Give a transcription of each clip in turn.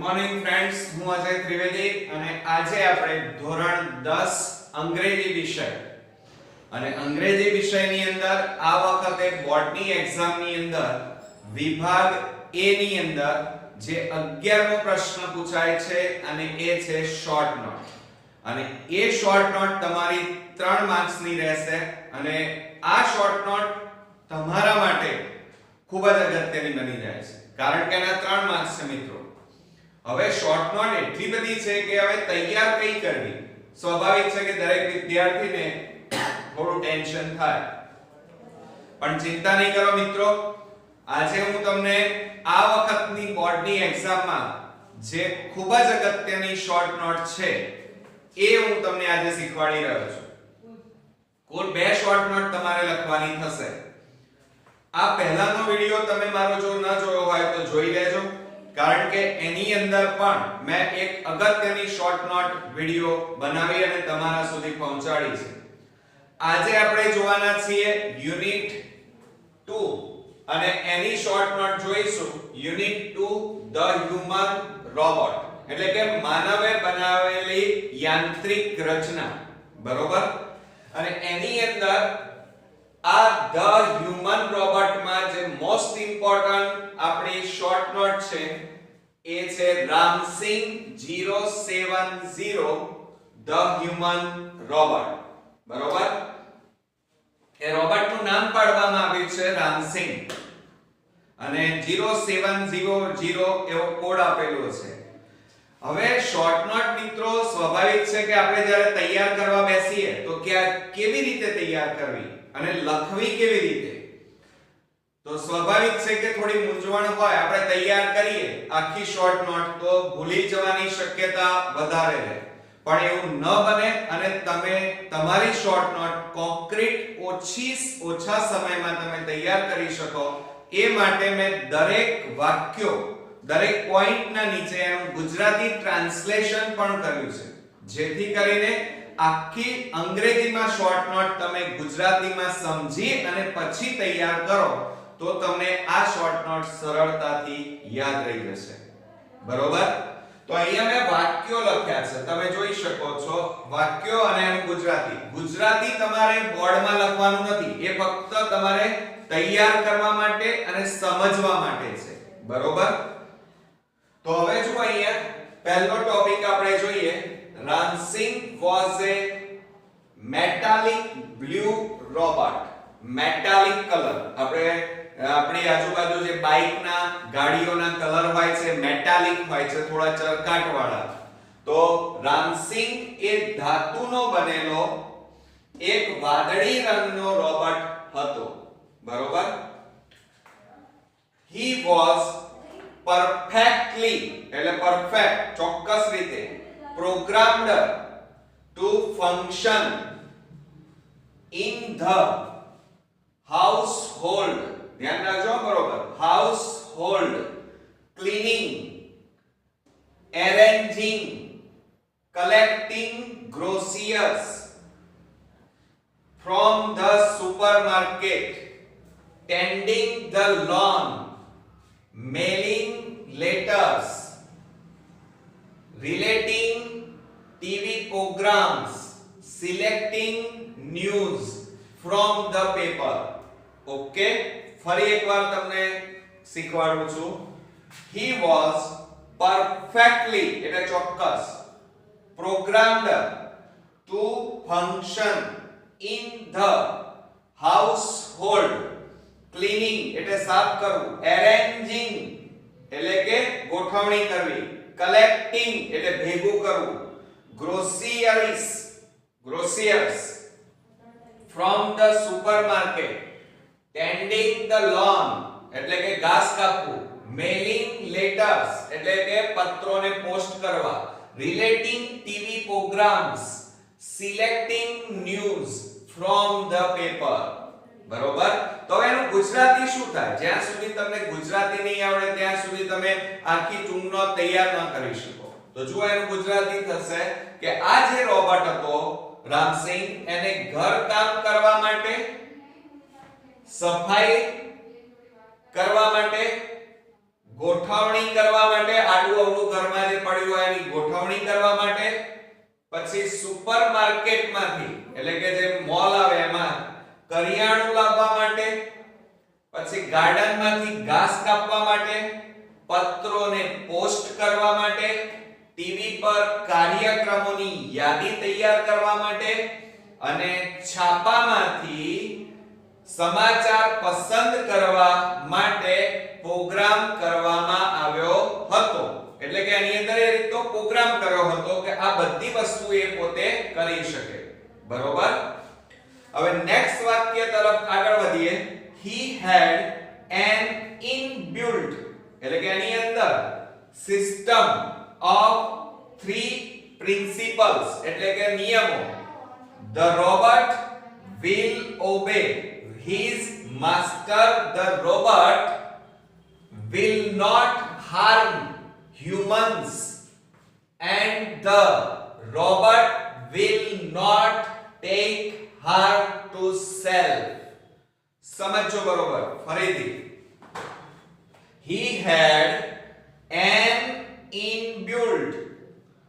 Morning friends, હું અજય ત્રિવેદી અને આજે આપણે ધોરણ 10 અંગ્રેજી વિષય અને અંગ્રેજી વિષયની અંદર આ વખતે બોર્ડની એક્ઝામની અંદર વિભાગ A ની અંદર જે 11મો પ્રશ્ન પૂછાય છે અને એ છે શોર્ટ નોટ અને એ શોર્ટ નોટ તમારી 3 માર્ક્સ ની રહેશે અને આ શોર્ટ નોટ તમારા માટે ખૂબ જ અગત્યની બની જાય છે કારણ કે એના 3 માર્ક્સ છે મિત્રો। હવે શોર્ટ નોટ એટલી બધી છે કે હવે તૈયાર કઈ કરવી સ્વાભાવિક છે કે દરેક વિદ્યાર્થીને થોડું ટેન્શન થાય, પણ ચિંતા નહીં કરો મિત્રો। આજે હું તમને આ વખતની બોર્ડની એક્ઝામમાં જે ખૂબ જ અગત્યની શોર્ટ નોટ છે એ હું તમને આજે શીખવાડી રહ્યો છું। કુલ 2 શોર્ટ નોટ તમારે લખવાની થશે। આ પહેલાનો વિડિયો તમે મારો જો ન જોયો હોય તો જોઈ લેજો કારણ કે એની અંદર પણ મેં એક અગત્યની શોર્ટ નોટ વિડિયો બનાવી અને તમારા સુધી પહોંચાડી છે। આજે આપણે જોવાના છીએ યુનિટ 2 અને એની શોર્ટ નોટ જોઈશું યુનિટ 2 ધ હ્યુમન રોબોટ એટલે કે માનવે બનાવેલી યાંત્રિક રચના, બરોબર। અને એની અંદર આ ધ હ્યુમન રોબોટ માં જે મોસ્ટ ઇમ્પોર્ટન્ટ આપણી શોર્ટ નોટ છે એ છે રામસિંગ 070 ધ હ્યુમન રોબોટ, બરોબર। એ રોબોટ નું નામ પાડવામાં આવ્યું છે રામસિંગ અને 0700 એવો કોડ આપેલો છે। હવે શોર્ટ નોટ મિત્રો સ્વાભાવિક છે કે આપણે જ્યારે તૈયાર કરવા બેસીએ તો કેવી રીતે તૈયાર કરવી અને લખવી કેવી રીતે, તો સ્વાભાવિક છે કે થોડી મૂંઝવણ હોય। આપણે તૈયાર કરીએ આખી શોર્ટ નોટ તો ભૂલી જવાની શક્યતા વધારે રહે, પણ એવું ન બને અને તમે તમારી શોર્ટ નોટ કોન્ક્રીટ ઓછા સમયમાં તમે તૈયાર કરી શકો એ માટે મેં દરેક વાક્યો દરેક પોઈન્ટના નીચે એનું ગુજરાતી ટ્રાન્સલેશન પણ કર્યું છે જેથી કરીને આખી અંગ્રેજીમાં શોર્ટ નોટ તમે ગુજરાતીમાં સમજી અને પછી તૈયાર કરો તો તમને આ શોર્ટ નોટ સરળતાથી યાદ રહી જશે, બરોબર। તો અહીંયા મેં વાક્યો લખ્યા છે, તમે જોઈ શકો છો વાક્યો અને એનું ગુજરાતી તમારે બોર્ડમાં લખવાનું નથી, એ ફક્ત તમારે તૈયાર કરવા માટે અને સમજવા માટે છે, બરોબર। તો હવે જો અહીંયા પહેલો ટોપિક આપણે જોઈએ, Ram Singh was a metallic blue robot, metallic colour આપણી આજુબાજુ જે બાઇકના ગાડીઓના કલર હોય છે મેટાલિક હોય છે, થોડા ચરકાટ વાળા। તો રામસિંગ એ ધાતુનો બનેલો એક વાદળી રંગનો રોબોટ હતો, બરોબર। he was perfectly એટલે પરફેક્ટ ચોક્કસ રીતે programmed to function in the household, ધ્યાન રાખજો બરોબર, household cleaning, arranging, collecting groceries from the supermarket, tending the lawn, mailing letters, relating TV programs, selecting news from the paper। Okay, ફરી એકવાર તમને શીખવાડું છું। he was perfectly એટલે ચોક્કસ programmed to function in the household, cleaning એટલે સાફ કરવું, arranging એટલે કે ગોઠવણી કરવી, collecting એટલે ભેગું કરવું, groceries from the supermarket, tending the lawn એટલે કે ઘાસ કાપવું, mailing letters એટલે કે પત્રોને પોસ્ટ કરવા, relating TV programs, selecting news from the paper, બરોબર। તો એનું ગુજરાતી શું થાય? જ્યાં સુધી તમને ગુજરાતી નહીં આવડે ત્યાં સુધી તમે આખી ટૂંકનો તૈયાર ન કરી શકો। તો જો એનું ગુજરાતી થશે કે આ જે રોબોટ હતો રામસિંગ એને ઘર કામ કરવા માટે, સફાઈ કરવા માટે, ગોઠવણી કરવા માટે, આડું અવળું ઘરમાં જે પડ્યું હોય એની ગોઠવણી કરવા માટે, પછી સુપરમાર્કેટમાંથી એટલે કે જે મોલ આવે એમાં કરિયાણું લાવવા માટે, પછી ગાર્ડનમાંથી ઘાસ કાપવા માટે, પત્રોને પોસ્ટ કરવા માટે, ટીવી પર કાર્યક્રમોની યાદી તૈયાર કરવા માટે અને છાપામાંથી સમાચાર પસંદ કરવા માટે પ્રોગ્રામ કરવામાં આવ્યો હતો. એટલે કે આની અંદર એ રીતનો પ્રોગ્રામ કર્યો હતો કે આ બધી વસ્તુ એ પોતે કરી શકે. બરોબર. હવે નેક્સ્ટ વાક્ય તરફ આગળ વધીએ. He had an inbuilt એટલે કે આની અંદર system of 3 principles એટલે કે નિયમો. The robot will obey his master. The robot will not harm humans and the robot will not take harm to self. સમજો બરોબર. ફરીથી. He had an inbuilt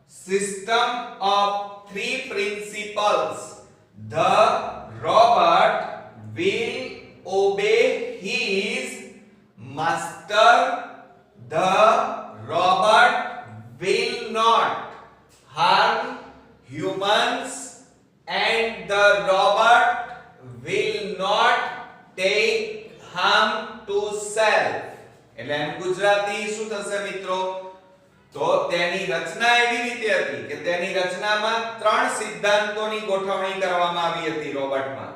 system of 3 principles. The robot will obey his master. The robot will not harm humans and the robot will not take harm to self. એટલે એમ ગુજરાતી શું થશે મિત્રો? તો તેની રચના એવી રીતે હતી કે તેની રચનામાં 3 સિદ્ધાંતોની ગોઠવણી કરવામાં આવી હતી રોબોટમાં.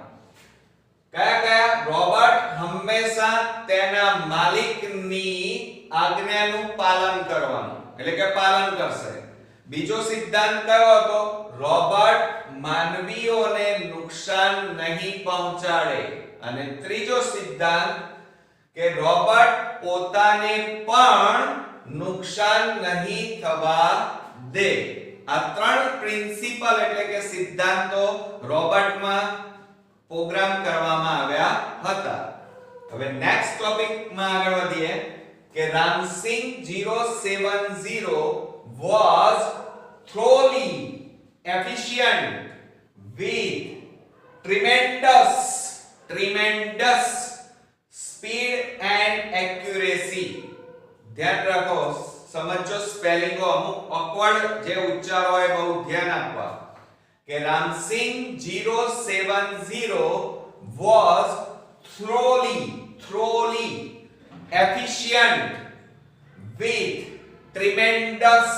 કયા કયા? રોબોટ હંમેશા તેના માલિકની આજ્ઞાનું પાલન કરવાનું એટલે કે પાલન કરશે. બીજો સિદ્ધાંત કયો હતો? રોબોટ માનવીઓને નુકસાન નહીં પહોંચાડે. અને ત્રીજો સિદ્ધાંત કે રોબોટ પોતાને પણ નુકસાન નહીં થવા દે. આ 3 પ્રિન્સિપલ એટલે કે સિદ્ધાંતો રોબોટમાં પ્રોગ્રામ કરવામાં આવ્યા હતા. હવે નેક્સ્ટ ટોપિક માં આગળ વધીએ કે Ram Singh 070 was thoroughly efficient with tremendous speed and accuracy. ધ્યાન રાખો, સમજો સ્પેલિંગો અમુક ઓકવર્ડ જે ઉચ્ચાર હોય બહુ ધ્યાન આપવા. કે Ram Singh 070 was thoroughly efficient with tremendous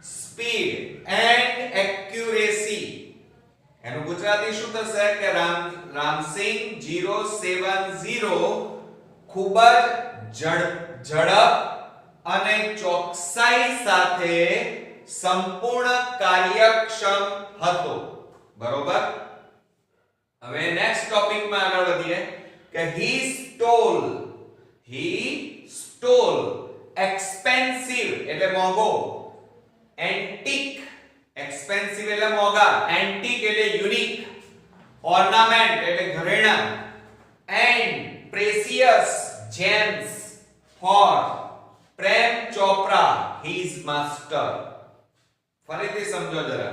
speed and accuracy. એનું ગુજરાતી શું થશે કે રામસિંગ 070 ખૂબ જ ઝડપ અને ચોકસાઈ સાથે સંપૂર્ણ કાર્યક્ષમ હતો. બરોબર. હવે નેક્સ્ટ ટોપિક માં આગળ વધીએ કે he stole expensive એટલે મોંઘો, antique expensive એટલે મોંઘા, antique એટલે unique, ornament એટલે ઘરેણાં and precious gems for Prem Chopra his master. ફરીથી સમજો જરા.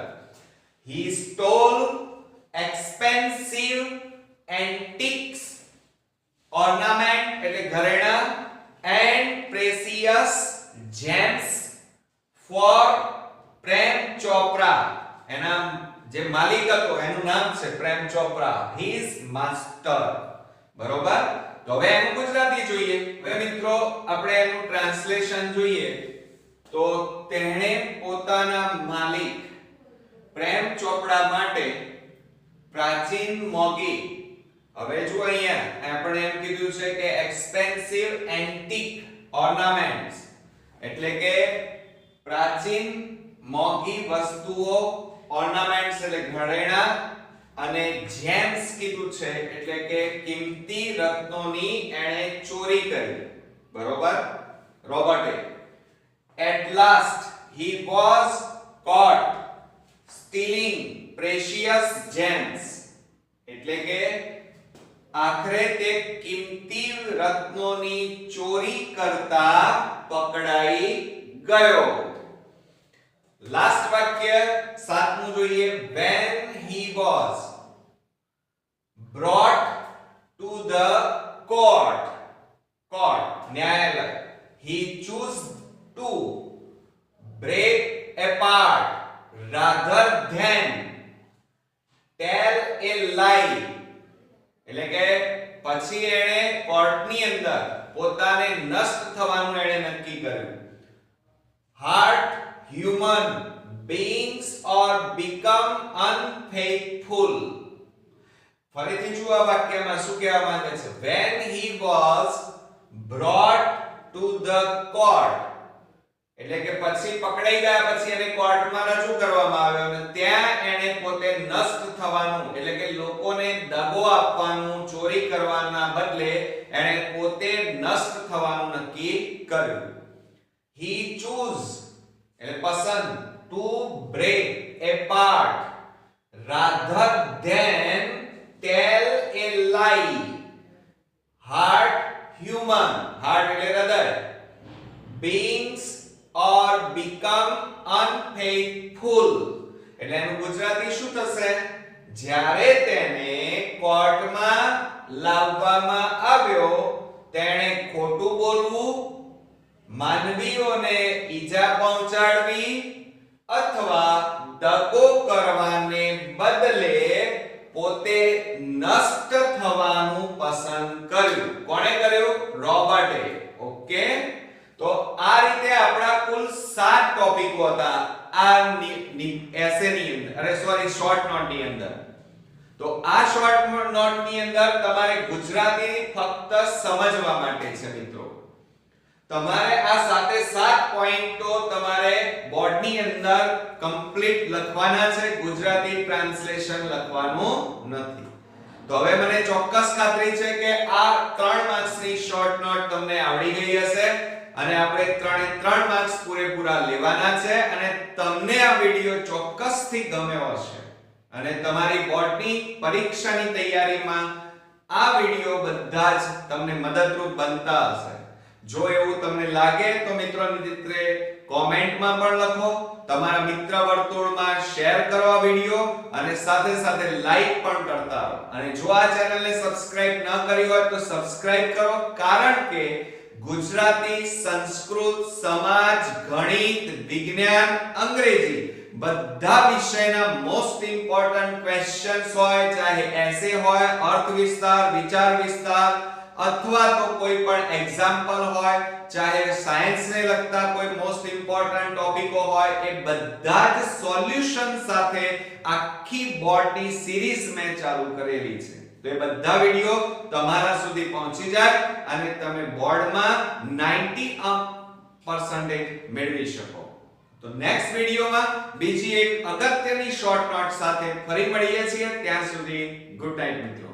He stole expensive antiques ornament એટલે ઘરેણાં and precious gems for Prem Chopra. એના જે માલિક હતો એનું નામ છે પ્રેમ ચોપરા, his master. બરોબર. તો હવે એનું ગુજરાતી જોઈએ. હવે મિત્રો આપણે એનું ટ્રાન્સલેશન જોઈએ તો તેણે પોતાના માલિક પ્રેમ ચોપડા માટે પ્રાચીન મોંઘી, હવે જો અહીંયા આપણે એમ કીધું છે કે એક્સપેન્સિવ એન્ટિક ઓર્નામેન્ટ્સ એટલે કે પ્રાચીન મોંઘી વસ્તુઓ, ઓર્નામેન્ટ્સ એટલે ઘરેણાં, અને જેમ્સ કીધું છે એટલે કે કિંમતી રત્નોની એણે ચોરી કરી. બરોબર. રોબોટે. At last he was caught stealing precious gems એટલે કે આખરે તે કિંમતી રત્નોની ચોરી કરતા પકડાઈ ગયો. લાસ્ટ વાક્ય સાતમું જોઈએ. when he was brought to the court, ન્યાયાલય, he chose to break apart rather than tell a lie. એટલે કે પછી એણે કોર્ટની અંદર પોતાને નષ્ટ થવાનું એણે નક્કી કર્યું. heart human beings or become unfaithful. ફરીથી જુઓ આ વાક્યમાં શું કહેવા માંગે છે. when he was brought to the court, એટલે કે પછી પકડાઈ ગયા પછી એને કોર્ટમાં રજૂ કરવામાં આવ્યો અને ત્યાં એને પોતે નષ્ટ થવાનું એટલે કે લોકોને દગો આપવાનું, ચોરી કરવાના બદલે એને પોતે નષ્ટ થવાનું નક્કી કર્યું. he chose એટલે પસંદ, to break apart rather than tell a lie. heart human, heart એટલે હૃદય, beings or become unfaithful એટલે એનું ગુજરાતી શું થશે? જ્યારે તેને કોર્ટમાં લાવવામાં આવ્યો તેણે ખોટું બોલવું, માનવીઓને ઈજા પહોંચાડવી અથવા દગો કરવાને બદલે પોતે નષ્ટ થવાનું પસંદ કર્યું. કોણે કર્યું? રોબર્ટે. ઓકે, તો આ રીતે આપણા કુલ 7 ટોપિકો હતા આ એસે ની અંદર, શોર્ટ નોટ ની અંદર. તો આ શોર્ટ નોટ ની અંદર તમારે ગુજરાતી ફક્ત સમજવા માટે છે મિત્રો. તમારે આ 7 પોઈન્ટો તમારે બોર્ડ ની અંદર કમ્પ્લીટ લખવાના છે, ગુજરાતી ટ્રાન્સલેશન લખવાનું નથી. તો હવે મને ચોક્કસ ખાતરી છે કે આ 3 માર્ક્સની શોર્ટ નોટ તમને આવડી ગઈ હશે અને આપણે 3 માર્ક્સ પૂરેપૂરા લેવાના છે અને તમને આ વિડિયો ચોક્કસથી ગમ્યો હશે અને તમારી બોર્ડની પરીક્ષાની તૈયારીમાં આ વિડિયો બધા જ તમને મદદરૂપ બનતા હશે. જો એવું તમને લાગે તો મિત્રોને કોમેન્ટમાં પણ લખો, તમારા મિત્ર વર્તુળમાં શેર કરો આ વિડિયો અને સાથે સાથે લાઈક પણ કરતા રહો. અને જો આ ચેનલને સબસ્ક્રાઇબ ન કરી હોય તો સબસ્ક્રાઇબ કરો, કારણ કે ગુજરાતી, સંસ્કૃત, સમાજ, ગણિત, વિજ્ઞાન, અંગ્રેજી બધા વિષયના મોસ્ટ ઇમ્પોર્ટન્ટ ક્વેશ્ચન્સ હોય, ચાહે એસે હોય, અર્થ વિસ્તાર, વિચાર વિસ્તાર અથવા તો કોઈ પણ એક્ઝામ્પલ હોય, ચાહે સાયન્સ ને લગતા કોઈ મોસ્ટ ઇમ્પોર્ટન્ટ ટોપિકો હોય, એ બધા જ સોલ્યુશન સાથે આખી બોર્ડની સિરીઝ મેં ચાલુ કરેલી છે. તો એ બધા વિડિયો તમારા સુધી પહોંચી જાય અને તમે બોર્ડમાં 90% મેળવી શકો. તો નેક્સ્ટ વિડિયોમાં બીજી એક અગત્યની શોર્ટ નોટ સાથે ફરી મળીએ છીએ. ત્યાં સુધી ગુડ નાઈટ મિત્રો.